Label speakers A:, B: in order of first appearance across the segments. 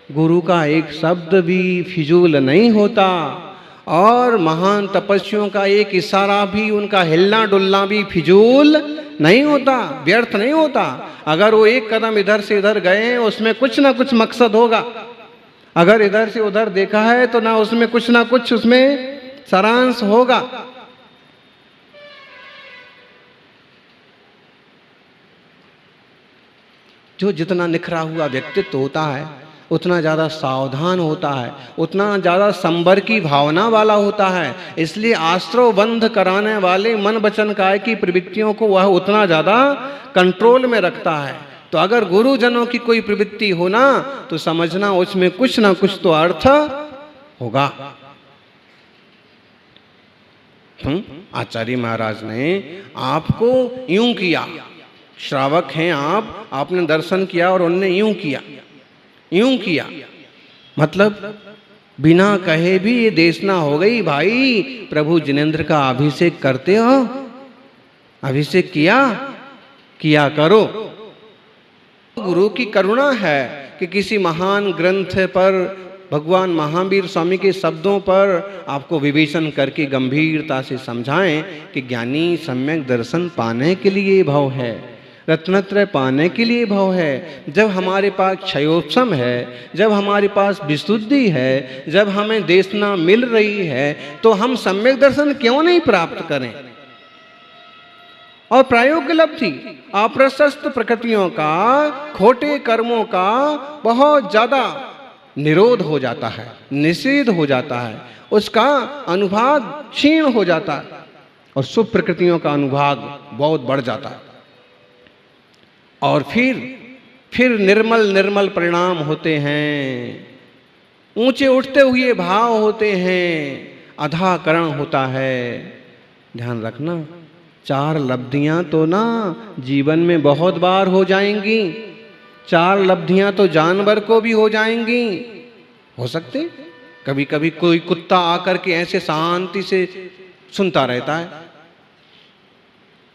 A: गुरु का एक शब्द भी फिजूल नहीं होता, और महान तपस्वियों का एक इशारा भी, उनका हिलना डुलना भी फिजूल नहीं होता, व्यर्थ नहीं होता। अगर वो एक कदम इधर से इधर गए, उसमें कुछ ना कुछ मकसद होगा। अगर इधर से उधर देखा है तो ना कुछ उसमें सारांश होगा। जो जितना निखरा हुआ व्यक्तित्व होता है, उतना ज़्यादा सावधान होता है, उतना ज़्यादा संबर की भावना वाला होता है। इसलिए आश्रव बंध कराने वाले मन वचन काया की प्रवृत्तियों को वह उतना ज़्यादा कंट्रोल में रखता है। तो अगर गुरुजनों की कोई प्रवृत्ति हो ना, तो समझना उसमें कुछ ना कुछ तो अर्थ होगा। आचार्य महाराज ने आपको यूं किया, श्रावक हैं आप, आपने दर्शन किया और उनने यूं किया, मतलब बिना कहे भी ये देशना हो गई, भाई प्रभु जिनेंद्र का अभिषेक करते हो, अभिषेक किया करो। गुरु की करुणा है कि किसी महान ग्रंथ पर, भगवान महावीर स्वामी के शब्दों पर आपको विवेचन करके गंभीरता से समझाएं कि ज्ञानी सम्यक दर्शन पाने के लिए भाव है, रत्नत्रय पाने के लिए भाव है। जब हमारे पास क्षयोपशम है, जब हमारे पास विशुद्धि है, जब हमें देशना मिल रही है, तो हम सम्यक दर्शन क्यों नहीं प्राप्त करें। और प्रायोगिक लब्धि, अप्रशस्त प्रकृतियों का, खोटे कर्मों का बहुत ज्यादा निरोध हो जाता है, निषेध हो जाता है, उसका अनुभाग क्षीण हो जाता है और शुभ प्रकृतियों का अनुभाग बहुत बढ़ जाता है। और फिर निर्मल निर्मल परिणाम होते हैं, ऊंचे उठते हुए भाव होते हैं, अधाकरण होता है। ध्यान रखना, 4 लब्धियां तो ना जीवन में बहुत बार हो जाएंगी, 4 लब्धियां तो जानवर को भी हो जाएंगी। हो सकते कभी कभी कोई कुत्ता आकर के ऐसे शांति से सुनता रहता है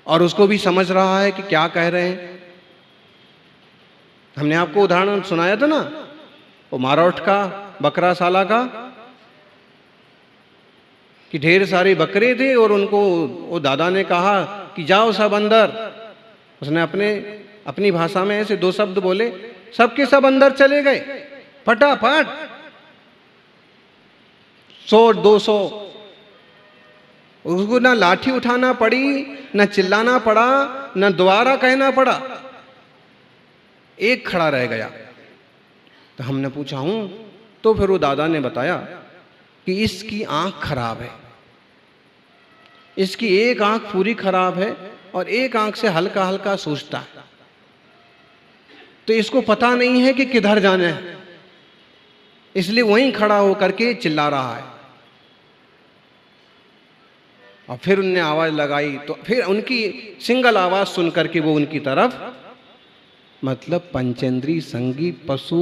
A: और उसको भी समझ रहा है कि क्या कह रहे हैं। हमने आपको उदाहरण सुनाया था ना, वो मारौठ का, बकराशाला का, कि ढेर सारे बकरे थे और उनको वो दादा ने कहा कि जाओ सब अंदर। उसने अपनी भाषा में ऐसे 2 शब्द बोले, सबके सब अंदर चले गए फटाफट, 100-200। उसको ना लाठी उठाना पड़ी, ना चिल्लाना पड़ा, ना दोबारा कहना पड़ा, एक खड़ा रह गया। तो हमने पूछा हूं, तो फिर वो दादा ने बताया कि इसकी आंख खराब है, इसकी एक आंख पूरी खराब है और एक आंख से हल्का हल्का सूझता है, तो इसको पता नहीं है कि किधर जाना है, इसलिए वहीं खड़ा होकर के चिल्ला रहा है। और फिर उनने आवाज लगाई, तो फिर उनकी सिंगल आवाज सुन करके वो उनकी तरफ, मतलब पंचेंद्री संगी पशु,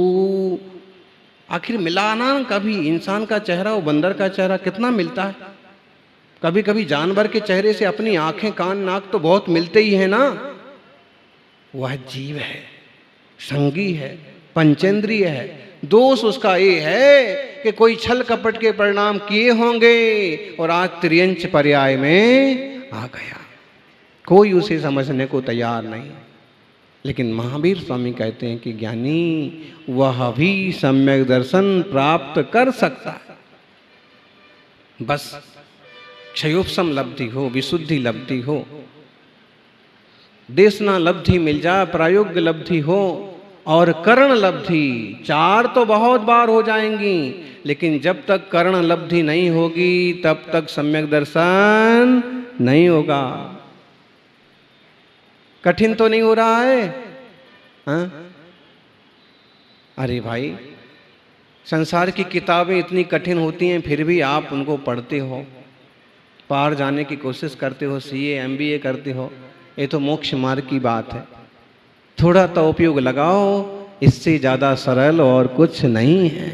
A: आखिर मिलाना कभी इंसान का चेहरा और बंदर का चेहरा कितना मिलता है। कभी कभी जानवर के चेहरे से अपनी आंखें कान नाक तो बहुत मिलते ही है ना। वह जीव है, संगी है, पंचेंद्रिय है। दोष उसका ये है कि कोई छल कपट के परिणाम किए होंगे और आज त्रियंच पर्याय में आ गया, कोई उसे समझने को तैयार नहीं। लेकिन महावीर स्वामी कहते हैं कि ज्ञानी वह भी सम्यक दर्शन प्राप्त कर सकता है, बस क्षयोपशम लब्धि हो, विशुद्धि लब्धि हो, देशना लब्धि मिल जाए, प्रायोग्य लब्धि हो और करण लब्धि। 4 तो बहुत बार हो जाएंगी, लेकिन जब तक करण लब्धि नहीं होगी तब तक सम्यक दर्शन नहीं होगा। कठिन तो नहीं हो रहा है? हाँ? अरे भाई, संसार की किताबें इतनी कठिन होती हैं, फिर भी आप उनको पढ़ते हो, पार जाने की कोशिश करते हो, सीए एमबीए करते हो, ये तो मोक्ष मार्ग की बात है। थोड़ा तो उपयोग लगाओ, इससे ज्यादा सरल और कुछ नहीं है।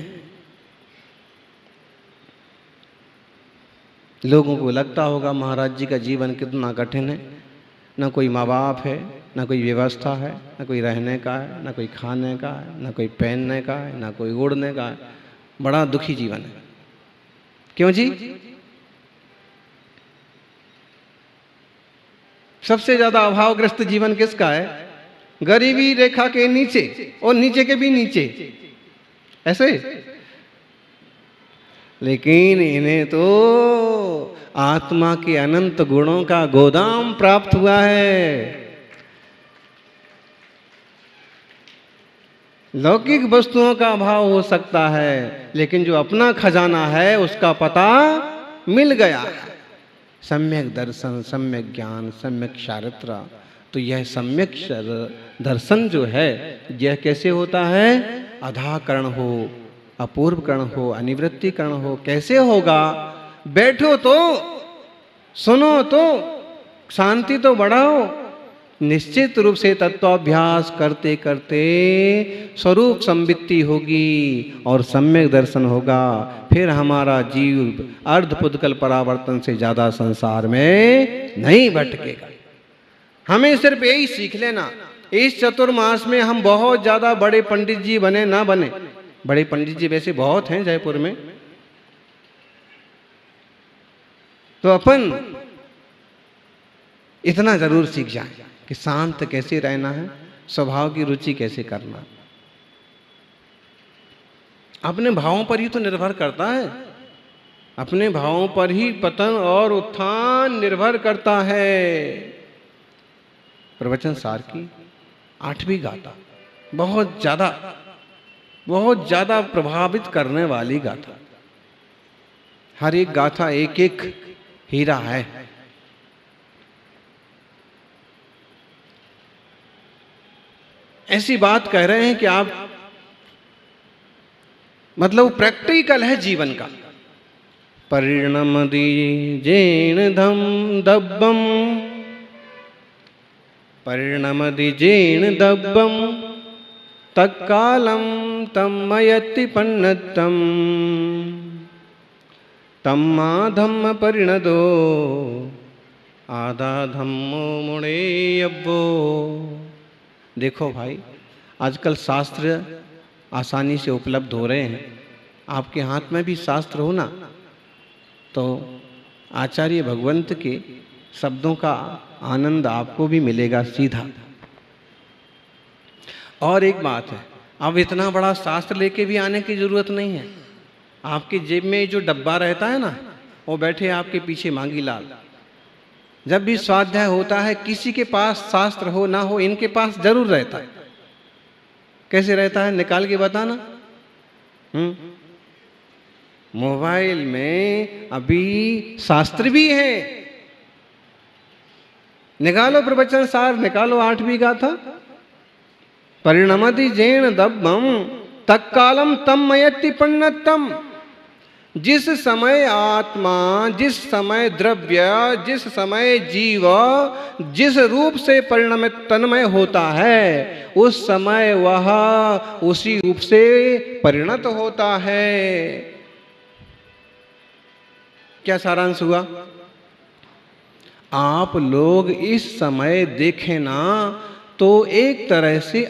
A: लोगों को लगता होगा महाराज जी का जीवन कितना कठिन है, ना कोई माँ बाप है, ना कोई व्यवस्था है, ना कोई रहने का है, ना कोई खाने का है, ना कोई पहनने का है, ना कोई ओढ़ने का है। बड़ा दुखी जीवन है। क्यों जी? सबसे ज्यादा अभावग्रस्त जीवन किसका है? गरीबी रेखा के नीचे और नीचे के भी नीचे, ऐसे। लेकिन इन्हें तो आत्मा के अनंत गुणों का गोदाम प्राप्त हुआ है। लौकिक वस्तुओं का अभाव हो सकता है, लेकिन जो अपना खजाना है उसका पता मिल गया है। सम्यक दर्शन, सम्यक ज्ञान, सम्यक चारित्र। तो यह सम्यक दर्शन जो है यह कैसे होता है? अधाकरण हो, अपूर्वकरण हो, अनिवृत्तिकरण हो। कैसे होगा? बैठो तो, सुनो तो, शांति तो बढ़ाओ। निश्चित रूप से तत्वाभ्यास करते करते स्वरूप संवित्ति होगी और सम्यक दर्शन होगा। फिर हमारा जीव अर्धपुद्गल परावर्तन से ज्यादा संसार में नहीं भटकेगा। हमें सिर्फ यही सीख लेना। इस चतुर्मास में हम बहुत ज्यादा बड़े पंडित जी बने ना बने, बड़े पंडित जी वैसे बहुत हैं जयपुर में, तो अपन इतना जरूर सीख जाए कि शांत कैसे रहना है, स्वभाव की रुचि कैसे करना। अपने भावों पर ही तो निर्भर करता है। अपने भावों पर ही पतन और उत्थान निर्भर करता है। प्रवचन सार की 8वीं गाथा बहुत ज्यादा प्रभावित करने वाली गाथा। हर एक गाथा एक एक हीरा है। ऐसी बात कह रहे हैं कि आप मतलब प्रैक्टिकल है जीवन का। परिणमति जेन धम दब्बम, परिणमति जेन दब्बम, तत्कालम तमयति पन्नतम, तम्मा धम्म परिणदो, आधा धम्मो मुड़े अब्बो। देखो भाई, आजकल शास्त्र आसानी से उपलब्ध हो रहे हैं। आपके हाथ में भी शास्त्र हो ना, तो आचार्य भगवंत के शब्दों का आनंद आपको भी मिलेगा सीधा। और एक बात है, अब इतना बड़ा शास्त्र लेके भी आने की जरूरत नहीं है। आपकी जेब में जो डब्बा रहता है ना, वो बैठे आपके पीछे मांगी लाल। जब भी स्वाध्याय होता है, किसी के पास शास्त्र हो ना हो, इनके पास जरूर रहता है। कैसे रहता है निकाल के बताना। मोबाइल में अभी शास्त्र भी है। निकालो प्रवचन सार, निकालो 8वीं गाथा। परिणमति जेन दब्बम, तत्कालम तम मयति पन्नतम। जिस समय आत्मा, जिस समय द्रव्य, जिस समय जीव जिस रूप से परिणमित तन्मय होता है, उस समय वह उसी रूप से परिणत होता है। क्या सारांश हुआ? आप लोग इस समय देखें ना, तो एक तरह से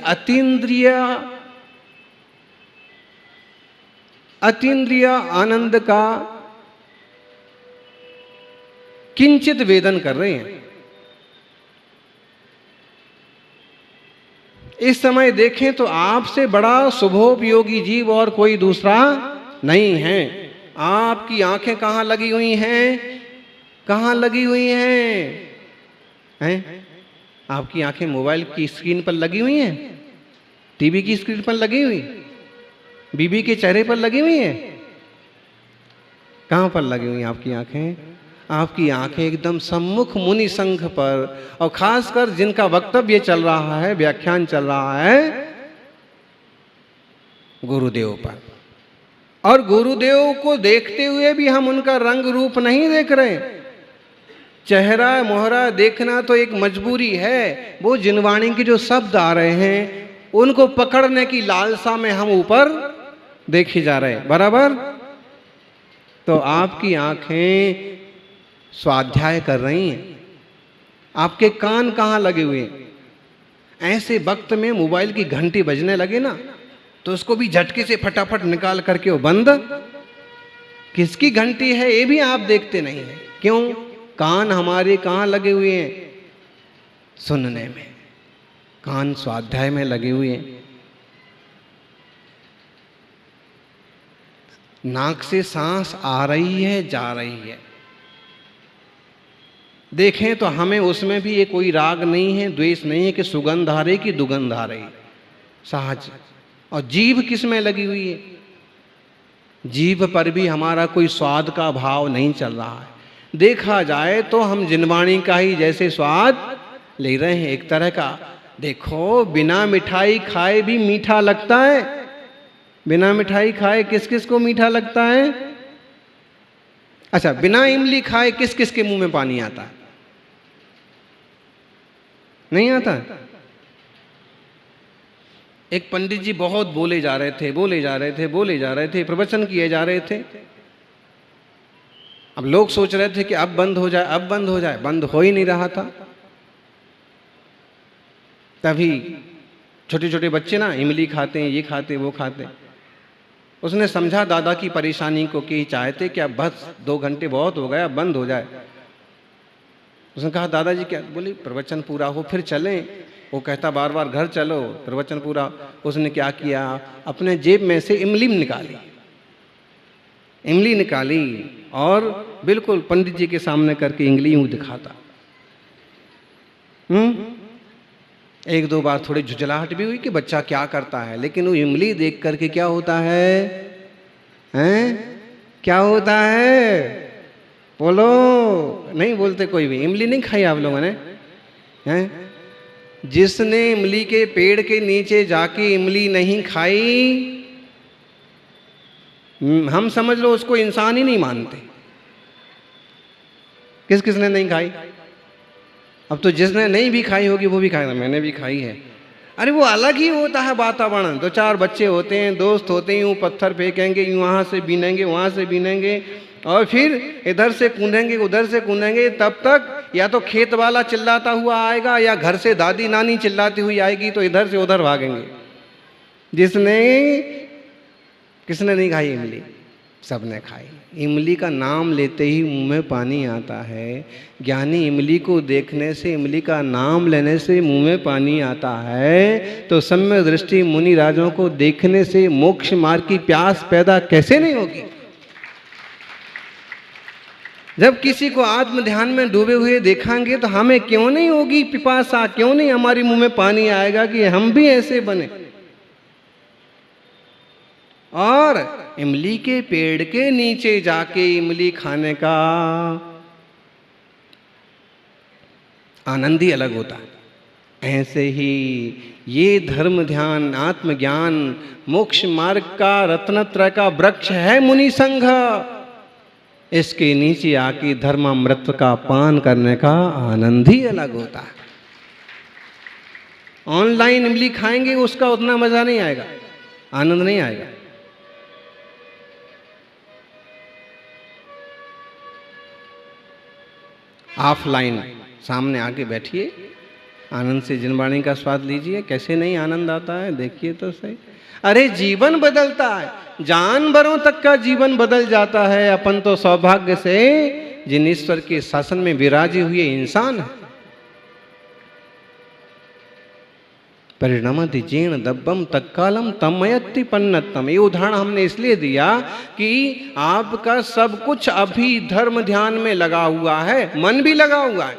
A: अतीन्द्रिय आनंद का किंचित वेदन कर रहे हैं। इस समय देखें तो आपसे बड़ा शुभोपयोगी जीव और कोई दूसरा नहीं है। आपकी आंखें कहाँ लगी हुई हैं? कहाँ लगी हुई हैं? आपकी आंखें मोबाइल की स्क्रीन पर लगी हुई हैं, टीवी की स्क्रीन पर लगी हुई, बीबी के चेहरे पर लगी हुई है? कहां पर लगी हुई आपकी आंखें? आपकी आंखें एकदम सम्मुख मुनि संघ पर, और खासकर जिनका वक्तव्य चल रहा है, व्याख्यान चल रहा है, गुरुदेव पर। और गुरुदेव को देखते हुए भी हम उनका रंग रूप नहीं देख रहे। चेहरा मोहरा देखना तो एक मजबूरी है। वो जिनवाणी के जो शब्द आ रहे हैं, उनको पकड़ने की लालसा में हम ऊपर देखी जा रहे हैं। बराबर? तो आपकी आंखें स्वाध्याय कर रही हैं। आपके कान कहाँ लगे हुए हैं? ऐसे वक्त में मोबाइल की घंटी बजने लगे ना तो उसको भी झटके से फटाफट निकाल करके वो बंद। किसकी घंटी है ये भी आप देखते नहीं है। क्यों? कान हमारे कहाँ लगे हुए हैं? सुनने में। कान स्वाध्याय में लगे हुए हैं। नाक से सांस आ रही है, जा रही है। देखें तो हमें उसमें भी ये कोई राग नहीं है, द्वेष नहीं है कि सुगंध आ रही कि दुगंध आ रही, सहज। और जीभ किस में लगी हुई है? जीभ पर भी हमारा कोई स्वाद का भाव नहीं चल रहा है। देखा जाए तो हम जिनवाणी का ही जैसे स्वाद ले रहे हैं एक तरह का। देखो, बिना मिठाई खाए भी मीठा लगता है। बिना मिठाई खाए किस किस को मीठा लगता है? अच्छा, बिना इमली खाए किस किस के मुंह में पानी आता है? नहीं आता? एक पंडित जी बहुत बोले जा रहे थे, बोले जा रहे थे, बोले जा रहे थे, प्रवचन किए जा रहे थे। अब लोग सोच रहे थे कि अब बंद हो जाए, अब बंद हो जाए। बंद हो ही नहीं रहा था। तभी छोटे छोटे बच्चे ना इमली खाते हैं, ये खाते, वो खाते। उसने समझा दादा की परेशानी को कि चाहते कि अब बस 2 घंटे बहुत हो गया, अब बंद हो जाए। उसने कहा दादाजी क्या? बोले प्रवचन पूरा हो फिर चलें। वो कहता बार बार घर चलो, प्रवचन पूरा। उसने क्या किया, अपने जेब में से इमली निकाली, इमली निकाली और बिल्कुल पंडित जी के सामने करके इमली यूं दिखाता। 1-2 बार थोड़ी झुंझलाहट भी हुई कि बच्चा क्या करता है, लेकिन वो इमली देख करके क्या होता है? हैं? क्या होता है? बोलो। नहीं बोलते कोई भी। इमली नहीं खाई आप लोगों ने? हैं? जिसने इमली के पेड़ के नीचे जाके इमली नहीं खाई, हम समझ लो उसको इंसान ही नहीं मानते। किस किसने नहीं खाई? अब तो जिसने नहीं भी खाई होगी वो भी खाएगा, मैंने भी खाई है। अरे वो अलग ही होता है वातावरण। 2-4 बच्चे होते हैं, दोस्त होते हैं, यूँ पत्थर फेंकेंगे, यूँ वहाँ से बीनेंगे, वहाँ से बीनेंगे और फिर इधर से कूदेंगे, उधर से कूदेंगे। तब तक या तो खेत वाला चिल्लाता हुआ आएगा या घर से दादी नानी चिल्लाती हुई आएगी, तो इधर से उधर भागेंगे। किसने नहीं खाई इमली? सबने खाई। इमली का नाम लेते ही मुंह में पानी आता है। ज्ञानी इमली को देखने से, इमली का नाम लेने से मुंह में पानी आता है, तो सम्यक दृष्टि मुनि राजों को देखने से मोक्ष मार्ग की प्यास पैदा कैसे नहीं होगी? जब किसी को आत्म ध्यान में डूबे हुए देखेंगे तो हमें क्यों नहीं होगी पिपासा? क्यों नहीं हमारे मुंह में पानी आएगा कि हम भी ऐसे बने? और इमली के पेड़ के नीचे जाके इमली खाने का आनंद ही अलग होता है। ऐसे ही ये धर्म ध्यान, आत्मज्ञान, मोक्ष मार्ग का रत्नत्रय का वृक्ष है मुनि संघ। इसके नीचे आके धर्मामृत का पान करने का आनंद ही अलग होता है। ऑनलाइन इमली खाएंगे उसका उतना मजा नहीं आएगा, आनंद नहीं आएगा। ऑफलाइन सामने आके बैठिए, आनंद से जिनवाणी का स्वाद लीजिए। कैसे नहीं आनंद आता है, देखिए तो सही। अरे जीवन बदलता है, जानवरों तक का जीवन बदल जाता है। अपन तो सौभाग्य से जिन ईश्वर के शासन में विराजे हुए इंसान है। परिणमति जीर्ण दब्बम तत्कालम तमयति पन्नतम। ये उदाहरण हमने इसलिए दिया कि आपका सब कुछ अभी धर्म ध्यान में लगा हुआ है, मन भी लगा हुआ है।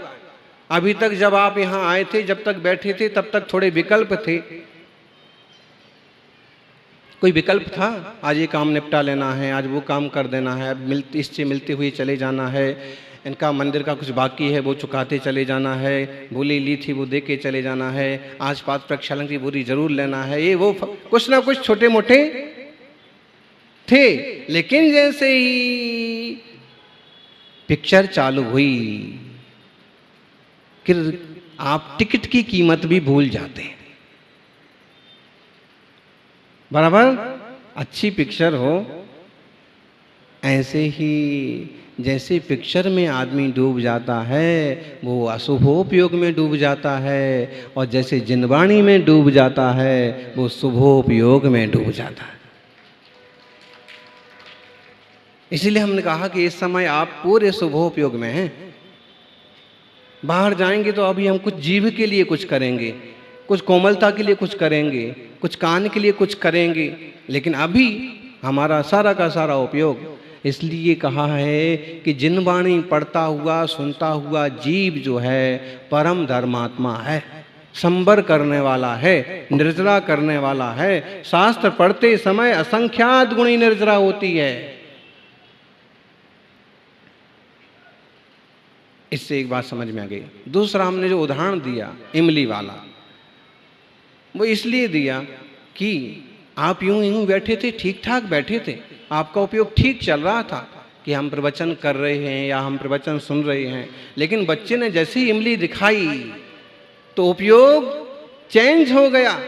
A: अभी तक जब आप यहाँ आए थे, जब तक बैठे थे, तब तक थोड़े विकल्प थे। कोई विकल्प था, आज ये काम निपटा लेना है, आज वो काम कर देना है, अब इससे मिलते हुए चले जाना है, इनका मंदिर का कुछ बाकी है वो चुकाते चले जाना है, बोली ली थी वो दे के चले जाना है, आज पात प्रक्षालन की बोरी जरूर लेना है। ये वो कुछ ना कुछ छोटे मोटे थे। लेकिन जैसे ही पिक्चर चालू हुई कि आप टिकट की कीमत भी भूल जाते हैं। बराबर अच्छी पिक्चर हो, ऐसे ही जैसे पिक्चर में आदमी डूब जाता है वो अशुभोपयोग में डूब जाता है, और जैसे जिनवाणी में डूब जाता है वो शुभोपयोग में डूब जाता है। इसीलिए हमने कहा कि इस समय आप पूरे शुभोपयोग में हैं। बाहर जाएंगे तो अभी हम कुछ जीभ के लिए कुछ करेंगे, कुछ कोमलता के लिए कुछ करेंगे, कुछ कान के लिए कुछ करेंगे, लेकिन अभी हमारा सारा का सारा उपयोग, इसलिए कहा है कि जिनवाणी पढ़ता हुआ सुनता हुआ जीव जो है परम धर्मात्मा है, संबर करने वाला है, निर्जरा करने वाला है। शास्त्र पढ़ते समय असंख्यात गुणी निर्जरा होती है। इससे एक बात समझ में आ गई। दूसरा हमने जो उदाहरण दिया इमली वाला, वो इसलिए दिया कि आप यूं बैठे थे, ठीक ठाक बैठे थे, आपका उपयोग ठीक चल रहा था कि हम प्रवचन कर रहे हैं या हम प्रवचन सुन रहे हैं, लेकिन बच्चे ने जैसे ही इमली दिखाई तो उपयोग चेंज हो गया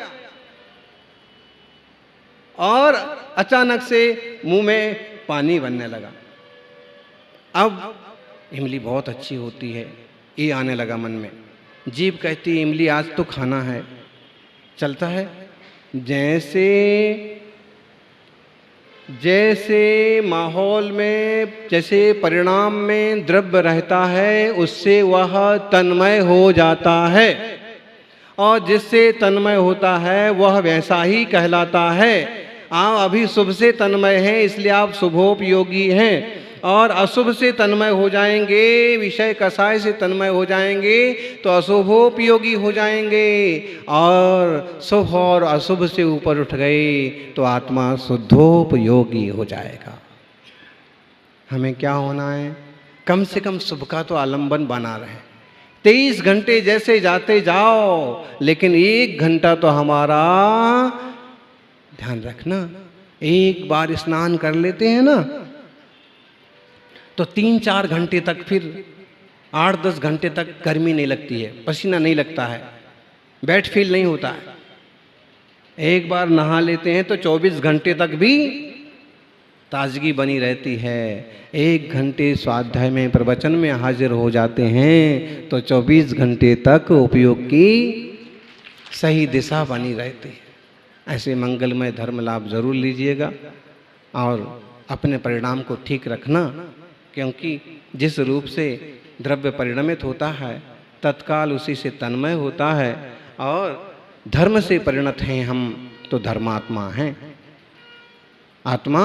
A: और अचानक से मुंह में पानी बनने लगा। अब इमली बहुत अच्छी होती है, ये आने लगा मन में। जीभ कहती है इमली आज तो खाना है, चलता है। जैसे जैसे माहौल में, जैसे परिणाम में द्रव्य रहता है उससे वह तन्मय हो जाता है, और जिससे तन्मय होता है वह वैसा ही कहलाता है। आप अभी शुभ से तन्मय हैं इसलिए आप शुभोपयोगी हैं, और अशुभ से तन्मय हो जाएंगे, विषय कसाय से तन्मय हो जाएंगे तो अशुभोपयोगी हो जाएंगे, और शुभ और अशुभ से ऊपर उठ गए तो आत्मा शुद्धोपयोगी हो जाएगा। हमें क्या होना है? कम से कम शुभ का तो आलंबन बना रहे। 23 घंटे जैसे जाते जाओ, लेकिन 1 घंटा तो हमारा ध्यान रखना। एक बार स्नान कर लेते हैं ना तो 3-4 घंटे तक, फिर 8-10 घंटे तक गर्मी नहीं लगती है, पसीना नहीं लगता है, बैड फील नहीं होता है। एक बार नहा लेते हैं तो 24 घंटे तक भी ताजगी बनी रहती है। 1 घंटे स्वाध्याय में प्रवचन में हाजिर हो जाते हैं तो 24 घंटे तक उपयोग की सही दिशा बनी रहती है। ऐसे मंगलमय धर्म लाभ जरूर लीजिएगा और अपने परिणाम को ठीक रखना, क्योंकि जिस रूप से द्रव्य परिणमित होता है तत्काल उसी से तन्मय होता है, और धर्म से परिणत हैं हम तो धर्मात्मा हैं, आत्मा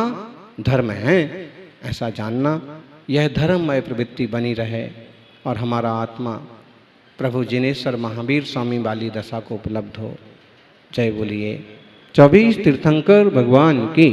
A: धर्म है, ऐसा जानना। यह धर्ममय प्रवृत्ति बनी रहे और हमारा आत्मा प्रभु जिनेश्वर महावीर स्वामी वाली दशा को उपलब्ध हो। जय बोलिए 24 तीर्थंकर भगवान की।